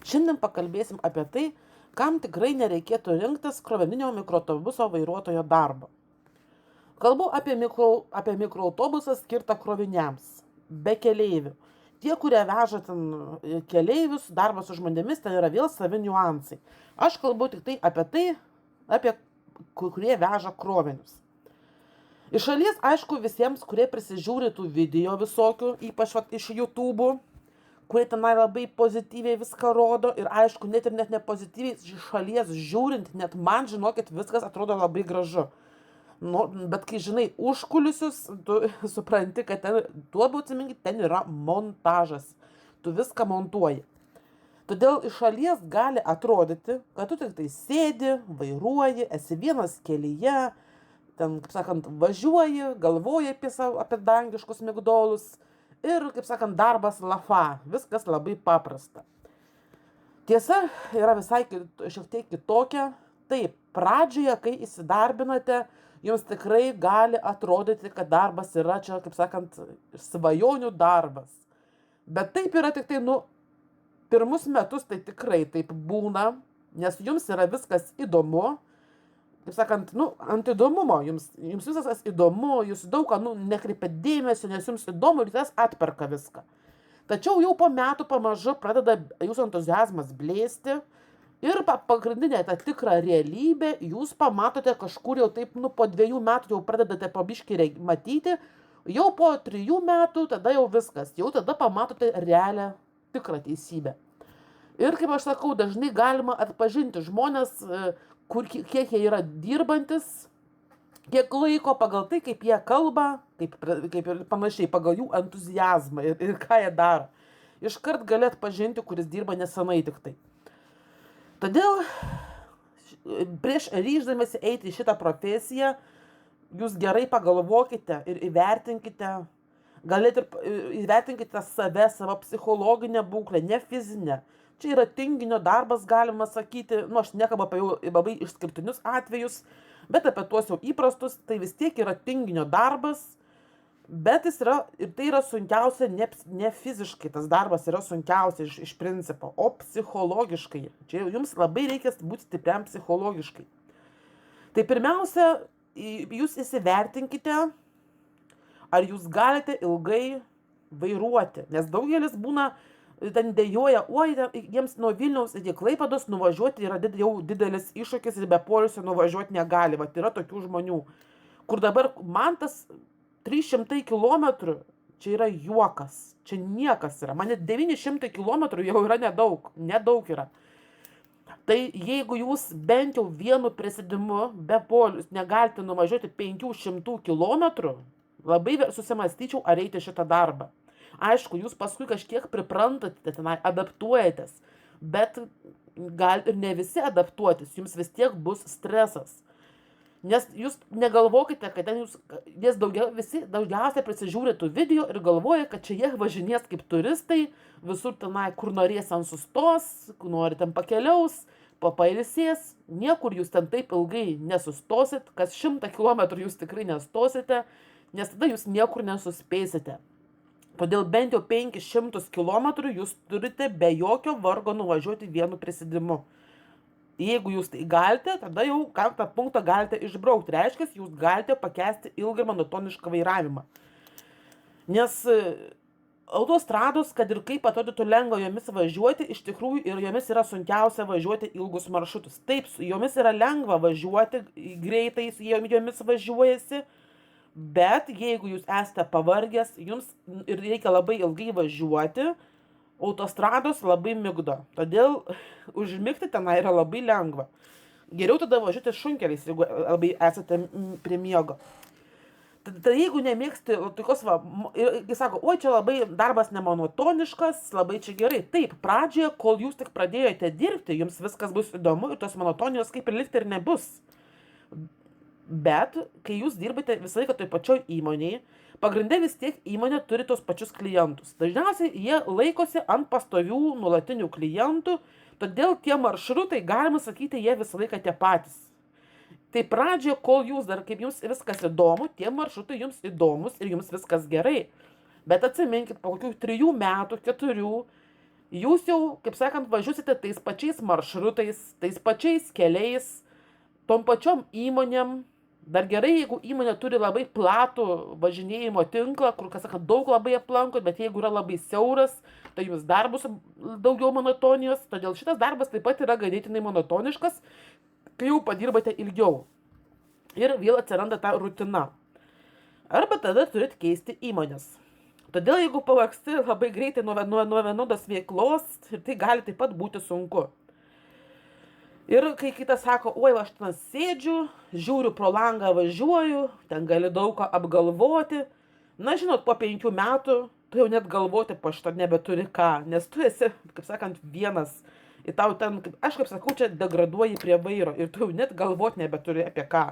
Šiandien pakalbėsim apie tai, kam tikrai nereikėtų rinktis krovininio mikroautobuso vairuotojo darbo. Kalbu apie mikroautobusą skirtą kroviniams, be keleivių. Tie, kurie veža ten keleivius, darbas su žmonėmis, ten yra vėl savi niuansai. Aš kalbu tik tai, apie kurie veža krovinius. Iš šalies, aišku, visiems, kurie prisižiūri tų video visokių, ypač iš YouTube, kurie tenai labai pozityviai viską rodo ir aišku, net nepozityviai iš šalies žiūrint, net man, žinokit, viskas atrodo labai gražu. Nu, bet kai žinai užkulisius, tu supranti, kad ten, ten yra montažas. Tu viską montuoji. Todėl iš šalies gali atrodyti, kad tu tik tai sėdi, vairuoji, esi vienas kelyje, ten, kaip sakant, važiuoji, galvoji apie dangiškus migdolus ir, kaip sakant, darbas lafa. Viskas labai paprasta. Tiesa yra visai šiek tiek kitokia. Taip, pradžioje, kai įsidarbinate, jums tikrai gali atrodyti, kad darbas yra čia, kaip sakant, svajonių darbas. Bet taip yra tik tai, pirmus metus tai tikrai taip būna, nes jums yra viskas įdomu. Kaip sakant, ant įdomumo, jums visas įdomu, jūs daug ką, nekreipia dėmesio, nes jums įdomu ir tas atperka viską. Tačiau jau po metų pamažu pradeda jūsų entuziazmas blėsti ir pagrindinė ta tikra realybė, jūs pamatote kažkur jau taip, po 2 metų jau pradedate pabiškį matyti, jau po 3 metų tada jau viskas, jau tada pamatote realią tikrą teisybę. Ir kaip aš sakau, dažnai galima atpažinti žmonės, kiek jie yra dirbantis, kiek laiko pagal tai, kaip jie kalba, kaip ir panašiai, pagal jų entuziazmą ir ką jie daro. Iškart gali atpažinti, kuris dirba nesenai tik tai. Todėl prieš ryždamėsi eiti į šitą profesiją, jūs gerai pagalvokite ir įvertinkite, galite ir įvertinkite savo psichologinę būklę, ne fizinę. Čia yra tinginio darbas, galima sakyti, aš nekalbu apie jau labai išskirtinius atvejus, bet apie tuos jau įprastus, tai vis tiek yra tinginio darbas, bet tai yra sunkiausia ne fiziškai, tas darbas yra sunkiausia iš principo, o psichologiškai. Čia jums labai reikia būti stipriam psichologiškai. Tai pirmiausia, jūs įsivertinkite, ar jūs galite ilgai vairuoti, nes daugelis būna ten dejuoja, jiems nuo Vilniaus iki Klaipėdos nuvažiuoti yra jau didelis iššūkis ir be poilsio nuvažiuoti negali. Yra tokių žmonių, kur dabar man tas 300 kilometrų, čia yra juokas, čia niekas yra. Man net 900 kilometrų jau yra nedaug yra. Tai jeigu jūs bent jau vienu prisėdimu be poilsio negalite nuvažiuoti 500 kilometrų, labai susimastyčiau, ar eiti šitą darbą. Aišku, jūs paskui kažkiek priprantate, tenai adaptuojatės, bet gal ir ne visi adaptuotis, jums vis tiek bus stresas. Nes jūs negalvokite, kad ten visi daugiausiai prisižiūri tų video ir galvoja, kad čia jie važinės kaip turistai, visur tenai, kur norės ant sustos, kur nori ten pakeliaus, pailsės, niekur jūs ten taip ilgai nesustosit, kas 100 kilometrų jūs tikrai nestosite, nes tada jūs niekur nesuspėsite. Todėl bent jau 500 kilometrų jūs turite be jokio vargo nuvažiuoti vienu prisėdimu. Jeigu jūs tai galite, tada jau tą punktą galite išbraukti. Reiškia, jūs galite pakęsti ilgą monotonišką vairavimą. Nes autostrados, kad ir kaip atrodytų lengva jomis važiuoti, iš tikrųjų ir jomis yra sunkiausia važiuoti ilgus maršrutus. Taip, jomis yra lengva važiuoti, greitai jomis važiuojasi, bet jeigu jūs esate pavargęs, jums ir reikia labai ilgai važiuoti, autostrados labai migdo. Todėl užmigti tenai yra labai lengva. Geriau tada važiuoti šunkeliais, jeigu labai esate prie miego. Tai jeigu nemėgsti tokios, jis sako, čia labai darbas nemonotoniškas, labai čia gerai. Taip, pradžioje, kol jūs tik pradėjote dirbti, jums viskas bus įdomu ir tos monotonijos kaip ir likti ir nebus. Bet, kai jūs dirbate visą laiką toj pačioj įmonėje, pagrinde vis tiek įmonė turi tos pačius klientus. Dažniausiai jie laikosi ant pastovių nuolatinių klientų, todėl tie maršrutai, galima sakyti, jie visą laiką tie patys. Tai pradžioje, kol jūs dar, kaip jums viskas įdomu, tie maršrutai jums įdomus ir jums viskas gerai. Bet atsiminkit, po kokių 3 metų, 4, Jūs jau, kaip sakant, važiuosite tais pačiais maršrutais, tais pačiais keliais, tom pačiom įmonėm. Dar gerai, jeigu įmonė turi labai platų važinėjimo tinklą, kur, kas sakant, daug labai aplankot, bet jeigu yra labai siauras, tai jums dar bus daugiau monotonijos. Todėl šitas darbas taip pat yra ganėtinai monotoniškas, kai jau padirbate ilgiau. Ir vėl atsiranda ta rutina. Arba tada turit keisti įmonės. Todėl jeigu pavargsti labai greitai nuo vienodos veiklos, tai gali taip pat būti sunku. Ir kai kitas sako, oi, aš ten sėdžiu, žiūriu pro langą, važiuoju, ten gali daug ką apgalvoti. Na, žinot, po 5 metų tu jau net galvoti po šito nebeturi ką, nes tu esi, kaip sakant, vienas. Ir tau ten, aš kaip sakau, čia degraduoji prie vairo ir tu jau net galvoti nebeturi apie ką.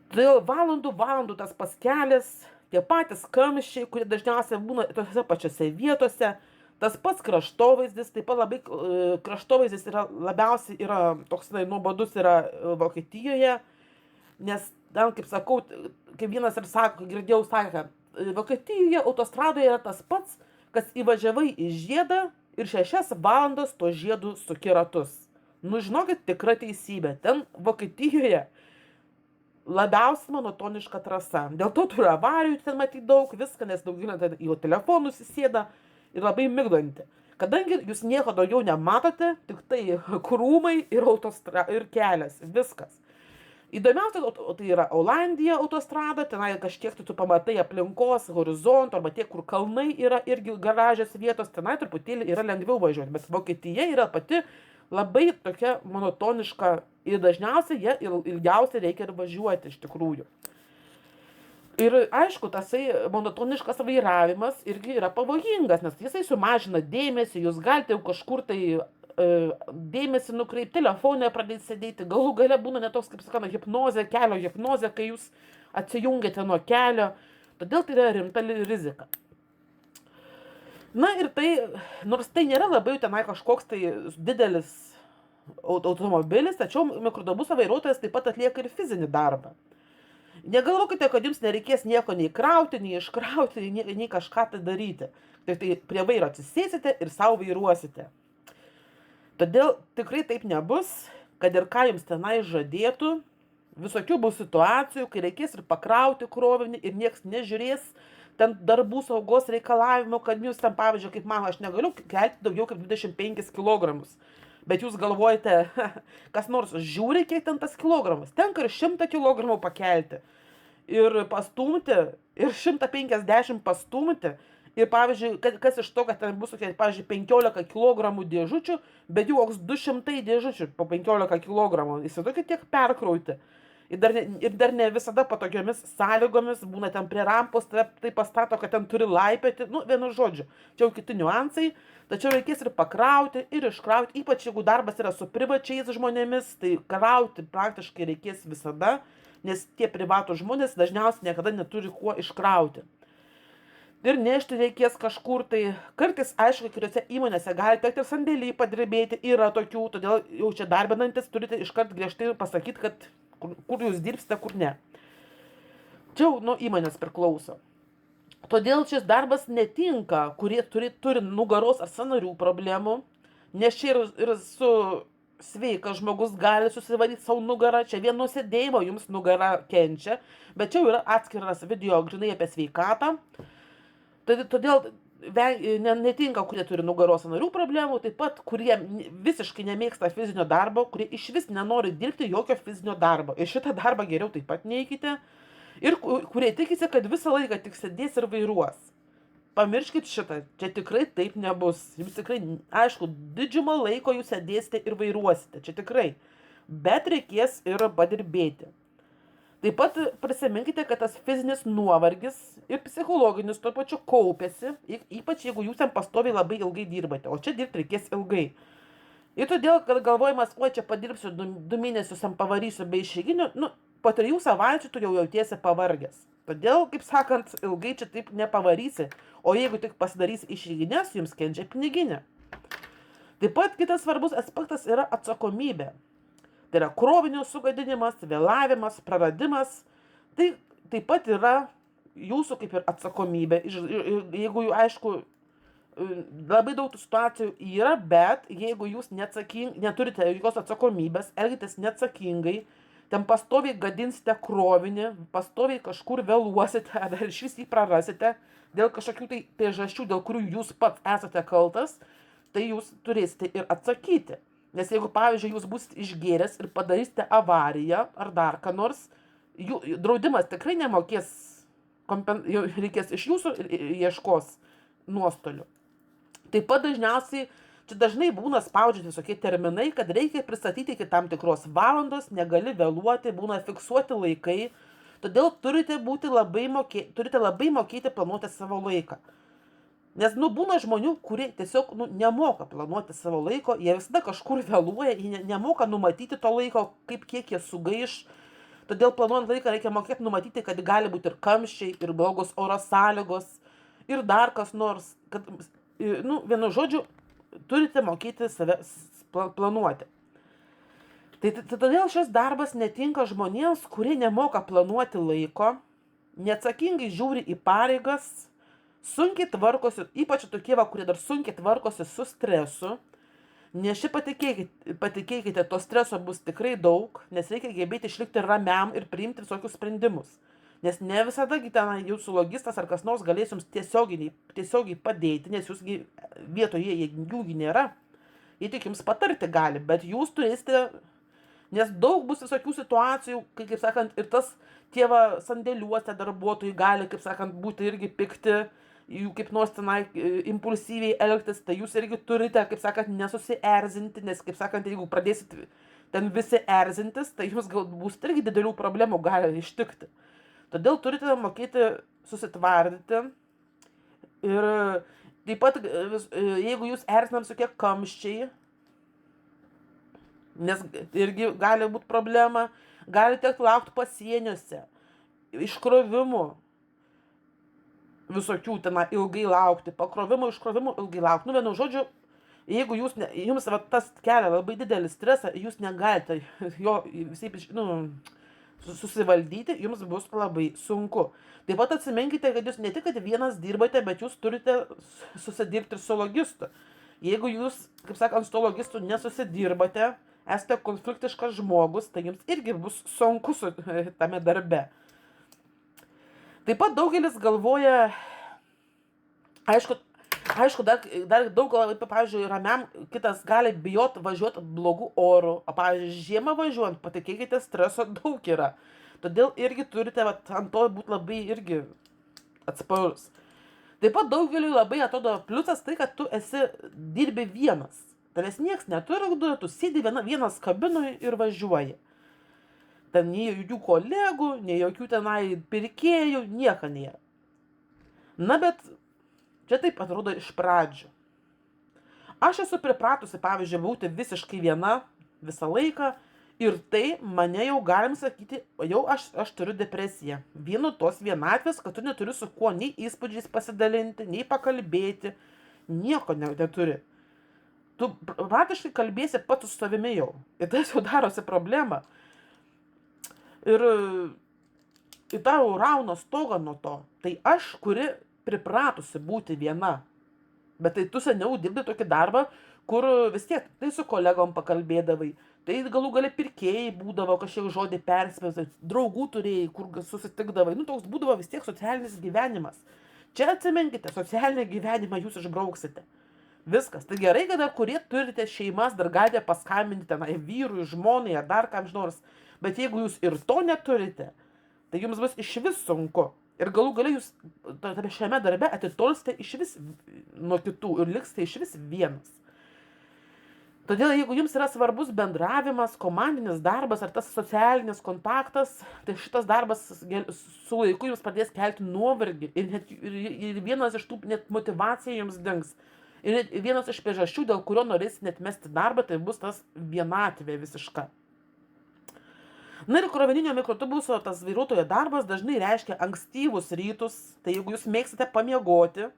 Todėl valandų tas paskelis, tie patys kamščiai, kurie dažniausiai būna tose pačiose vietose, tas pats kraštovaizdis, taip pat labai kraštovaizdis yra labiausiai toks nuobodus yra Vokietijoje, nes ten, kaip sakau, kaip vienas ir sako, girdėjau, sakė, kad Vokietijoje autostradoje yra tas pats, kas įvažiavai į žiedą ir 6 valandas to žiedų suki ratus. Nu, žinokit, tikra teisybė. Ten Vokietijoje labiausiai monotoniška trasa. Dėl to turi avarijų ten matyti daug, viską, nes daugiau ten į telefonus įsėda ir labai migdanti. Kadangi jūs nieko daugiau nematote, tik tai krūmai ir kelias, viskas. Įdomiausia, tai yra Olandija autostrada, tenai kažkiek tu pamatai aplinkos, horizonto, arba tie, kur kalnai yra irgi garažės vietos, tenai truputėlį yra lengviau važiuoti, bet Vokietija yra pati labai tokia monotoniška ir dažniausiai jie ilgiausiai reikia ir važiuoti iš tikrųjų. Ir aišku, tasai monotoniškas vairavimas irgi yra pavojingas, nes jisai sumažina dėmesį, jūs galite jau kažkur tai dėmesį nukreipti, telefonė pradėti sėdėti, galų gale būna netoks, kaip sakana, hipnozė, kelio hipnozė, kai jūs atsijungiate nuo kelio, todėl tai yra rimta rizika. Na ir tai, nors tai nėra labai tenai kažkoks tai didelis automobilis, tačiau mikroautobuso vairuotojas taip pat atlieka ir fizinį darbą. Negalvokite, kad jums nereikės nieko nei krauti, nei iškrauti, nei kažką tai daryti. Tai prie vairo atsisėsite ir savo vairuosite. Todėl tikrai taip nebus, kad ir ką jums tenai žadėtų, visokių bus situacijų, kai reikės ir pakrauti krovinį ir nieks nežiūrės ten darbų saugos reikalavimo, kad jūs ten, pavyzdžiui, kaip man, aš negaliu kelti daugiau kaip 25 kg. Bet jūs galvojate, kas nors žiūri, kiek ten tas kilogramas. Tenka ir 100 kg pakelti. Ir pastumti, ir 150 pastumti. Ir pavyzdžiui, kas iš to, kad ten bus, pavyzdžiui, 15 kg dėžučių, bet jau koks 200 dėžučių po 15 kg. Įsivaizduokit tiek perkrauti. Ir dar ne visada patogiomis sąlygomis, būna ten prie rampos, tai pastato, kad ten turi laipioti, nu, vienu žodžiu, čia jau kiti niuansai, tačiau reikės ir pakrauti, ir iškrauti, ypač jeigu darbas yra su privačiais žmonėmis, tai krauti praktiškai reikės visada, nes tie privatų žmonės dažniausiai niekada neturi kuo iškrauti. Ir nešti reikės kažkur, tai kartais, aišku, kuriuose įmonėse gali tekti ir sandėlį padirbėti, yra tokių, todėl jau čia darbinantis turite iškart griežtai pasakyti, kad kur jūs dirbsite, kur ne. Čia jau nuo įmonės priklauso. Todėl šis darbas netinka, kurie turi nugaros ar sąnarių problemų, nes čia ir su sveikas žmogus gali susivalyti savo nugarą, čia vien nuo sėdėjimo jums nugara kenčia, bet čia jau yra atskiras video grynai apie sveikatą. Todėl netinka, kurie turi nugaros sąnarių problemų, taip pat kurie visiškai nemėgsta fizinio darbo, kurie iš vis nenori dirbti jokio fizinio darbo. Ir šitą darbą geriau taip pat neikite. Ir kurie tikisi, kad visą laiką tik sėdės ir vairuos. Pamirškit šitą, čia tikrai taip nebus. Jums tikrai, aišku, didžiumą laiko jūs sėdėsite ir vairuosite, čia tikrai. Bet reikės ir padirbėti. Taip pat prisiminkite, kad tas fizinis nuovargis ir psichologinis tuo pačiu kaupiasi, ypač jeigu jūs ten pastoviai labai ilgai dirbate, o čia dirbti reikės ilgai. Ir todėl, kad galvojimas, oi, čia padirbsiu 2 mėnesius, pavarysiu be išeiginių, nu, po 3 savaičių tu jau jautiesi pavargęs. Todėl, kaip sakant, ilgai čia taip nepavarysi, o jeigu tik pasidarysi išeiginės, jums kenčia piniginė. Taip pat kitas svarbus aspektas yra atsakomybė. Tai yra krovinio sugadinimas, vėlavimas, praradimas. Tai taip pat yra jūsų kaip ir atsakomybė. Jeigu, aišku, labai daug tų situacijų yra, bet jeigu jūs neturite jokios atsakomybės, elgitės neatsakingai, ten pastoviai gadinsite krovinį, pastoviai kažkur vėluosite, ar iš vis jį prarasite dėl kažkokių tai priežasčių, dėl kurių jūs pats esate kaltas, tai jūs turėsite ir atsakyti. Nes jeigu, pavyzdžiui, jūs būsite išgėręs ir padarysite avariją ar dar ką nors, draudimas tikrai nemokės, reikės iš jūsų ieškos nuostolių. Taip pat dažnai būna spaudžiami visokie terminai, kad reikia pristatyti iki tam tikros valandos, negali vėluoti, būna fiksuoti laikai, todėl turite labai mokėti planuoti savo laiką. Nes būna žmonių, kurie tiesiog nemoka planuoti savo laiko, jie visada kažkur vėluoja, jie nemoka numatyti to laiko, kiek jie sugaiš. Todėl planuojant laiką reikia mokėti numatyti, kad gali būti ir kamščiai, ir blogos oro sąlygos, ir dar kas nors. Vienu žodžiu, turite mokėti save planuoti. Tai todėl šis darbas netinka žmonėms, kurie nemoka planuoti laiko, neatsakingai žiūri į pareigas, sunkiai tvarkosi, ypač tokie, kurie dar sunkiai tvarkosi su stresu, nes patikėkite, to streso bus tikrai daug, nes reikia gebėti išlikti ramiam ir priimti visokius sprendimus. Nes ne visada jūsų logistas ar kas nors galės jums tiesiogiai padėti, nes jūs vietoje jųgi nėra. Jie tik jums patarti gali, bet jūs turėsite, nes daug bus visokių situacijų, kaip sakant, ir tie sandėliuose darbuotojai gali, kaip sakant, būti irgi pikti, jų kaip nors tenai impulsyviai elgtis, tai jūs irgi turite, kaip sakant, nesusierzinti, nes, kaip sakant, jeigu pradėsit ten visi erzintis, tai jums bus irgi didelių problemų gali ištikti. Todėl turite mokėti susitvardyti ir taip pat, jeigu jūs erzinam visokie kamščiai, nes irgi gali būti problema, galite laukti pasieniuose, iškrovimų, visokių ten ilgai laukti, pakrovimų, iškrovimų ilgai laukti. Vienu žodžiu, jeigu jums tas kelia labai didelį stresą, jūs negalite jo susivaldyti, jums bus labai sunku. Taip pat atsiminkite, kad jūs ne tik vienas dirbate, bet jūs turite susidirbti ir su logistu. Jeigu jūs, kaip sakant, su logistu nesusidirbate, esate konfliktiškas žmogus, tai jums irgi bus sunku tame darbe. Taip pat daugelis galvoja, aišku, dar daug, pavyzdžiui, ramiam kitas gali bijoti važiuoti blogų orų, o pavyzdžiui, žiemą važiuojant, patikėkite, streso daug yra. Todėl irgi turite ant to būti labai irgi atsparus. Taip pat daugeliui labai atrodo pliusas tai, kad tu dirbi vienas. Tavęs nieks netrukdo, tu sėdi vienas kabinoje ir važiuoji. Ten nei jokių kolegų, nei jokių tenai pirkėjų, nieko nėra. Na, bet čia taip atrodo iš pradžių. Aš esu pripratusi, pavyzdžiui, būti visiškai viena visą laiką ir tai mane jau galim sakyti, jau aš turiu depresiją. Vienu tos vienatvės, kad tu neturi su kuo nei įspūdžiais pasidalinti, nei pakalbėti, nieko neturi. Tu praktiškai kalbėsi pats su savimi jau. Ir tai jau darosi problema. Ir tau rauna stogą nuo to. Tai aš, kuri pripratusi būti viena, bet tai tu seniau dirbi tokį darbą, kur vis tiek tai su kolegom pakalbėdavai, tai galų gale pirkėjai būdavo kažkiek žodį perspėsai, draugų turėjai, kur susitikdavai, toks būdavo vis tiek socialinis gyvenimas. Čia atsiminkite, socialinį gyvenimą jūs išbrauksite. Viskas. Tai gerai, kad dar kurie turite šeimas, dar galite paskambinti tenai vyrui, žmonai ar dar kam nors. Bet jeigu jūs ir to neturite, tai jums bus išvis sunku. Ir galų gale jūs šiame darbe atitolsite išvis nuo kitų ir liksite išvis vienas. Todėl jeigu jums yra svarbus bendravimas, komandinis darbas ar tas socialinis kontaktas, tai šitas darbas su laiku jums pradės kelti nuovargį. Ir vienas iš tų net motyvacija jums dings. Ir vienas iš priežasčių, dėl kurio norėsit net mesti darbą, tai bus tas vienatvė visiška. Na ir krovininio mikroautobuso tas vairuotojo darbas dažnai reiškia ankstyvus rytus, tai jeigu jūs mėgstate pamiegoti,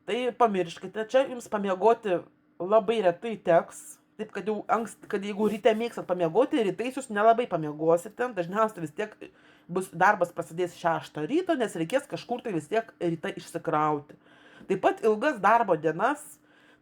tai pamirškite, čia jums pamiegoti labai retai teks, taip kad jeigu ryte mėgstat pamiegoti, rytais jūs nelabai pamiegosite, dažniausiai vis tiek darbas prasidės 6 ryto, nes reikės kažkur tai vis tiek ryte išsikrauti. Taip pat ilgas darbo dienas,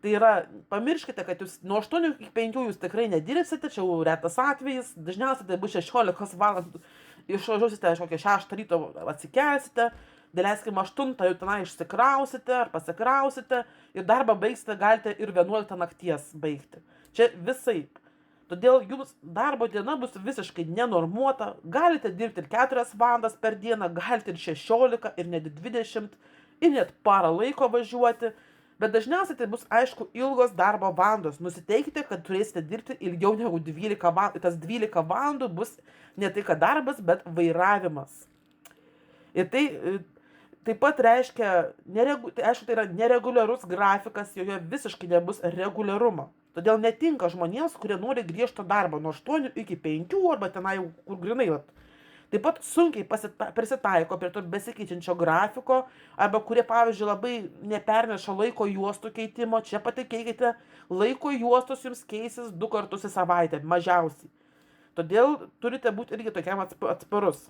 tai yra, pamirškite, kad jūs nuo 8 iki 5 jūs tikrai nedirbsite, čia jau retas atvejis, dažniausiai tai bus 16 valandų, išvažiuosite kokią 6 ryto atsikelsite, dėlėskim 8 jau tenai išsikrausite ar pasikrausite ir darbą baigsite, galite ir 11 nakties baigti. Čia visaip. Todėl jums darbo diena bus visiškai nenormuota, galite dirbti ir 4 valandas per dieną, galite ir 16, ir net 20, ir net parą laiko važiuoti, bet dažniausiai tai bus, aišku, ilgos darbo valandos. Nusiteikite, kad turėsite dirbti ilgiau negu 12 valandų, tas 12 valandų bus ne tai, kad darbas, bet vairavimas. Ir tai taip pat reiškia, aišku, tai yra nereguliarus grafikas, joje visiškai nebus reguliarumo. Todėl netinka žmonėms, kurie nori griežto darbo nuo 8 iki 5 arba tenai jau kur grinai. Taip pat sunkiai prisitaiko prie to besikeičiančio grafiko arba kurie, pavyzdžiui, labai neperneša laiko juostų keitimo. Čia patikėkite, laiko juostos jums keisis 2 kartus į savaitę, mažiausiai. Todėl turite būti irgi tokiam atsparus.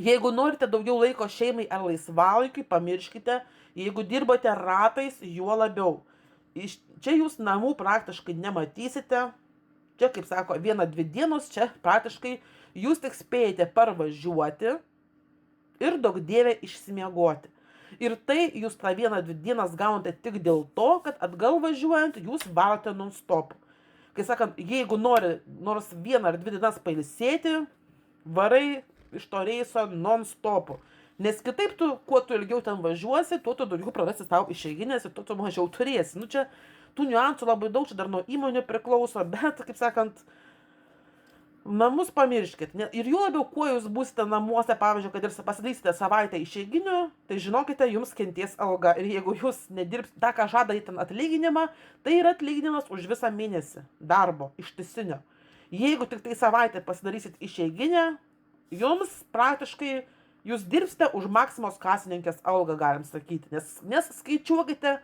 Jeigu norite daugiau laiko šeimai ar laisvalaikiui, pamirškite, jeigu dirbate ratais, juo labiau. Čia jūs namų praktiškai nematysite, čia, kaip sako, 1-2 dienos, čia praktiškai jūs tik spėjate parvažiuoti ir daug dievė išsimiegoti. Ir tai jūs tą 1-2 dienas gaunate tik dėl to, kad atgal važiuojant jūs varote non-stop. Kai sakant, jeigu nori nors 1 ar 2 dienas pailsėti, varai iš to reiso non-stopu. Nes kitaip tu, kuo tu ilgiau ten važiuosi, tuo tu daugiau prarasi tau išeiginės ir tuo tu mažiau turėsi. Nu čia tų niuansų labai daug, čia dar nuo įmonių priklauso, bet, kaip sakant, namus pamirškit. Ir jų labiau, kuo jūs būsite namuose, pavyzdžiui, kad ir pasidarysite savaitę išeiginių, tai žinokite, jums kenties alga. Ir jeigu jūs nedirbsite tą, ką žada į ten atlyginimą, tai yra atlyginimas už visą mėnesį darbo, ištisinio. Jeigu tik tai savaitę pasidarysit išeiginę, jums praktiškai jūs dirbsite už Maksimos kasininkės algą, galim sakyti, nes skaičiuokite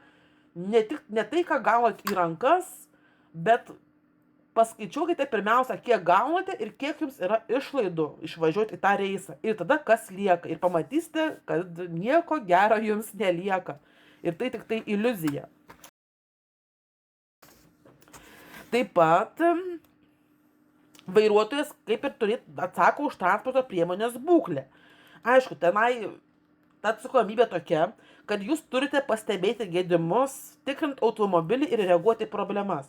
ne tai, ką gaunat į rankas, bet paskaičiuokite pirmiausia, kiek gaunate ir kiek jums yra išlaidų išvažiuoti į tą reisą. Ir tada kas lieka. Ir pamatysite, kad nieko gero jums nelieka. Ir tai tik tai iliuzija. Taip pat vairuotojas kaip ir atsako už transporto priemonės būklę. Aišku, tenai ta atsakomybė tokia, kad jūs turite pastebėti gedimus, tikrint automobilį ir reaguoti į problemas.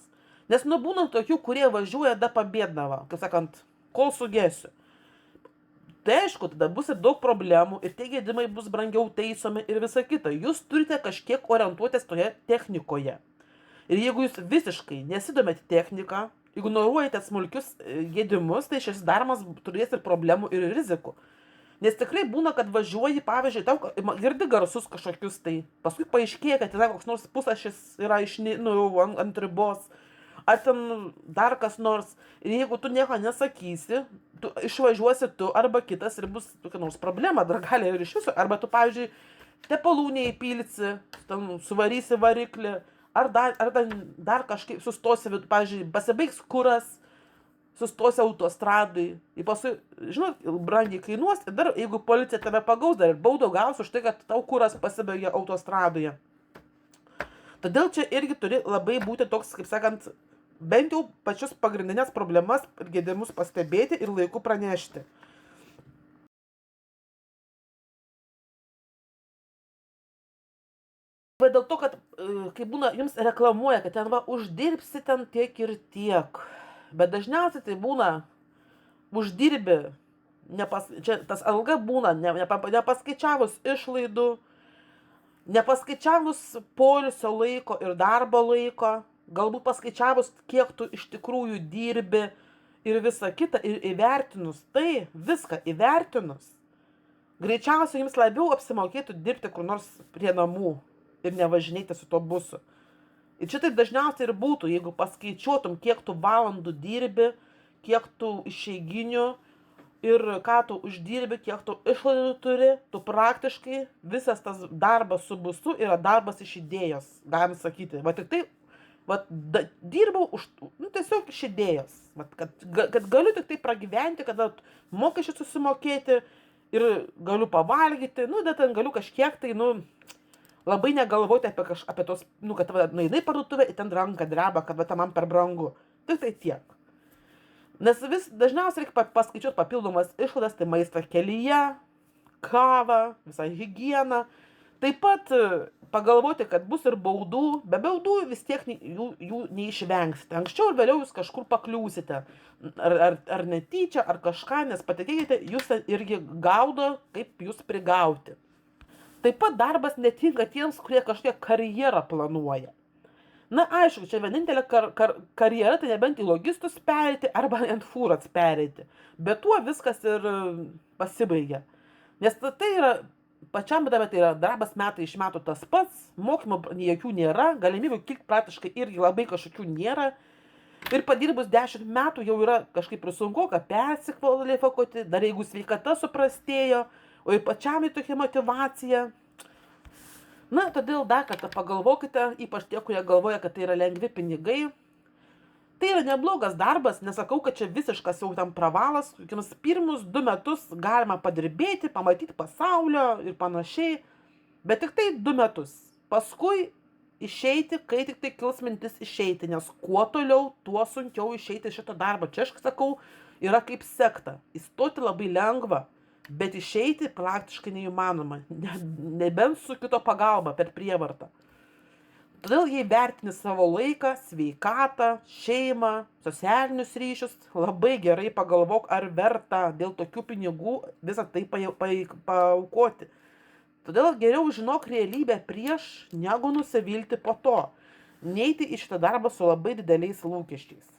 Nes būna tokių, kurie važiuoja da pabėdnava, kaip sakant, kol sugesiu. Tai aišku, tada bus ir daug problemų ir tie gedimai bus brangiau taisomi ir visa kita. Jūs turite kažkiek orientuotis toje technikoje. Ir jeigu jūs visiškai nesidomėte techniką, ignoruojate smulkius gedimus, tai šis darbas turės ir problemų ir rizikų. Nes tikrai būna, kad važiuoji, pavyzdžiui, tau girdi garsus kažkokius, tai paskui paaiškėja, kad ten koks nors pusašis yra ant ribos, ar ten dar kas nors. Ir jeigu tu nieko nesakysi, tu išvažiuosi tu arba kitas ir bus tokia nors problema, dar gali ir iš viso. Arba tu, pavyzdžiui, tepalų neįpilsi, suvarysi variklį, ar dar kažkaip sustosi, pavyzdžiui, pasibaigs kuras, sustosi autostradui, ir paskui, žinot, brangiai kainuos, ir dar, jeigu policija tave pagaus, dar ir baudą gaus už tai, kad tau kuras pasibaigė autostradoje. Todėl čia irgi turi labai būti toks, kaip sakant, bent jau pačius pagrindinės problemas ir gedimus pastebėti ir laiku pranešti. Bet dėl to, kad, kai būna, jums reklamuoja, kad ten uždirbsi ten tiek ir tiek. Bet dažniausiai tai būna uždirbi, čia tas alga būna nepaskaičiavus išlaidų, nepaskaičiavus poilsio laiko ir darbo laiko, galbūt paskaičiavus, kiek tu iš tikrųjų dirbi ir visa kita, ir įvertinus tai, viską įvertinus, greičiausiai jums labiau apsimokėtų dirbti kur nors prie namų ir nevažinėti su tuo busu. Ir čia taip dažniausiai ir būtų, jeigu paskaičiuotum, kiek tu valandų dirbi, kiek tu išeiginių ir ką tu uždirbi, kiek tu išlaidų turi, tu praktiškai visas tas darbas su busu yra darbas iš idėjos, galim sakyti. Va tik tai, dirbau tiesiog iš idėjos, kad galiu tik tai pragyventi, kad mokesčius susimokėti ir galiu pavalgyti, ten galiu kažkiek tai, Labai negalvoti apie tos, kad nueini į parduotuvę, į ten ranką dreba, kad man per brangu. Tik tai tiek. Nes vis dažniausiai reikia paskaičiuoti papildomas išlaidas, tai maistą kelyje, kavą, visą higieną. Taip pat pagalvoti, kad bus ir baudų, be baudų vis tiek jų neišvengsite. Anksčiau ir vėliau jūs kažkur pakliūsite. Ar netyčia, ar kažką, nes patikėkite, jūs irgi gaudo, kaip jūs prigauti. Taip pat darbas netinka tiems, kurie kažkiek karjerą planuoja. Na, aišku, čia vienintelė karjera, tai nebent į logistus pereiti arba ant fūrats pereiti. Bet tuo viskas ir pasibaigia. Nes tai yra, pačiam darbe tai yra darbas metai iš metų tas pats, mokymų jokių nėra, galimybių kilti praktiškai irgi labai kažkokių nėra. Ir padirbus 10 metų jau yra kažkaip ir sunku, kad persikvalifikuoti, dar jeigu sveikata suprastėjo, o ir pačiam į tokią motivaciją. Na, todėl dar kartą pagalvokite, ypač tie, kurie galvoja, kad tai yra lengvi pinigai. Tai yra neblogas darbas, nesakau, kad čia visiškas jau tam pravalas, jums pirmus 2 metus galima padirbėti, pamatyti pasaulio ir panašiai, bet tik tai 2 metus. Paskui išeiti, kai tik tai kils mintis išeiti, nes kuo toliau, tuo sunkiau išeiti šito darbo. Čia aš sakau, yra kaip sekta. Įstoti labai lengva, bet išeiti praktiškai neįmanoma, nebent su kito pagalba per prievartą. Todėl jei vertini savo laiką, sveikatą, šeimą, socialinius ryšius, labai gerai pagalvok, ar verta dėl tokių pinigų visą tai paaukoti. Todėl geriau žinok realybę prieš, negu nusivilti po to. Neiti į šitą darbą su labai dideliais lūkesčiais.